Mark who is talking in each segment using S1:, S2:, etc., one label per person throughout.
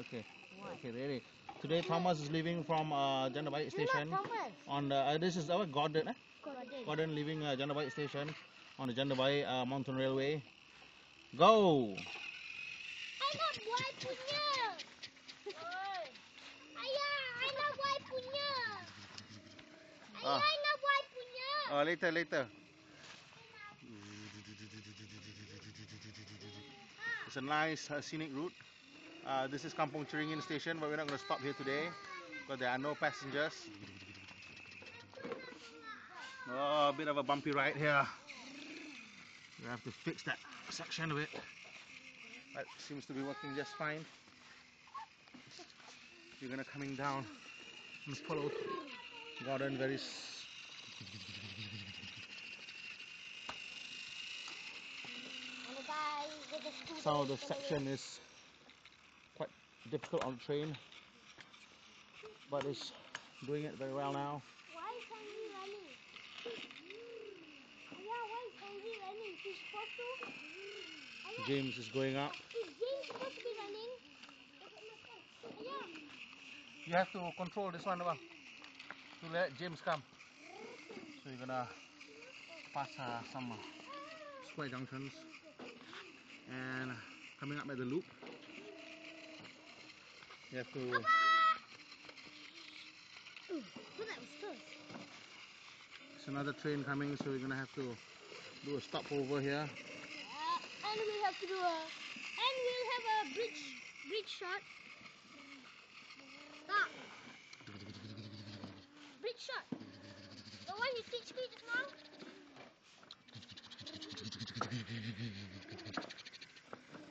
S1: Okay. Okay, ready. Today Thomas is leaving from Janda Baik station. On the this is our Gordon. Gordon leaving Janda Baik station on the Janda Baik mountain railway. Go.
S2: Anak buai punya. Ayah, anak buai punya. Ayah, anak buai punya.
S1: Oh, later. It's a nice scenic route. This is Kampung Ceringin station, but we're not going to stop here today because there are no passengers. Oh, a bit of a bumpy ride here. We have to fix that section of it. That seems to be working just fine. We're gonna coming down and follow Gordon very. Some of the section is quite difficult on the train, but it's doing it very well now.
S2: Why is Henry running? Ayah, why is Henry running? He's supposed to. Ayah,
S1: James is going up.
S2: is James supposed to be running? Ayah.
S1: You have to control this one, Abang, to let James come. So you're gonna pass some square junctions and coming up at the loop. You have to.
S2: Ooh, well, that was close.
S1: There's another train coming, so we're gonna have to do a stopover here.
S2: And we'll have to do we'll have a bridge shot. Stop. Bridge shot. The one you teach me just now.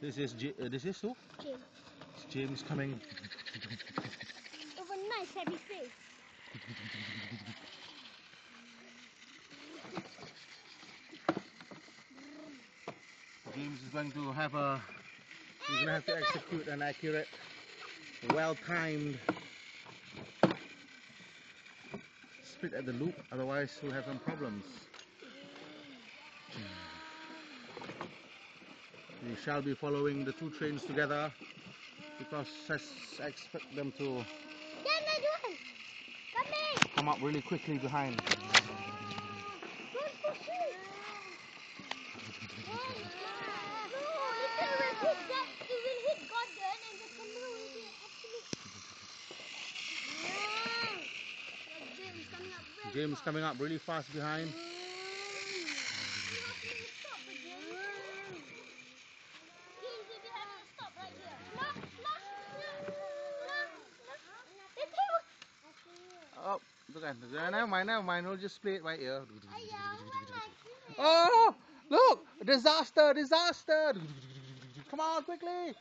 S1: This is who?
S2: James.
S1: It's James coming.
S2: With a nice heavy face.
S1: James is going to have he's going to have to execute an accurate, well-timed split at the loop, otherwise we'll have some problems. We shall be following the two trains together because I expect them to come up really quickly behind. James coming up really fast behind. Oh, never mind, we'll just play it right here. Oh, look! Disaster! Come on, quickly!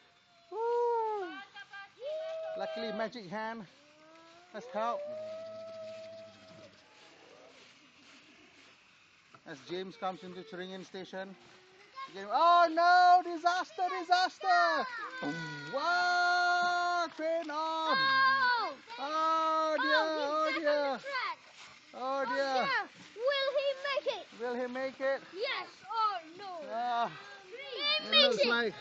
S1: Woo. Luckily, magic hand has helped. As James comes into Ceringin station. Oh no! Disaster! Wow! Train off! Oh dear! Oh dear!
S2: Will he make it?
S1: Will he make it?
S2: Yes or no?
S1: It looks like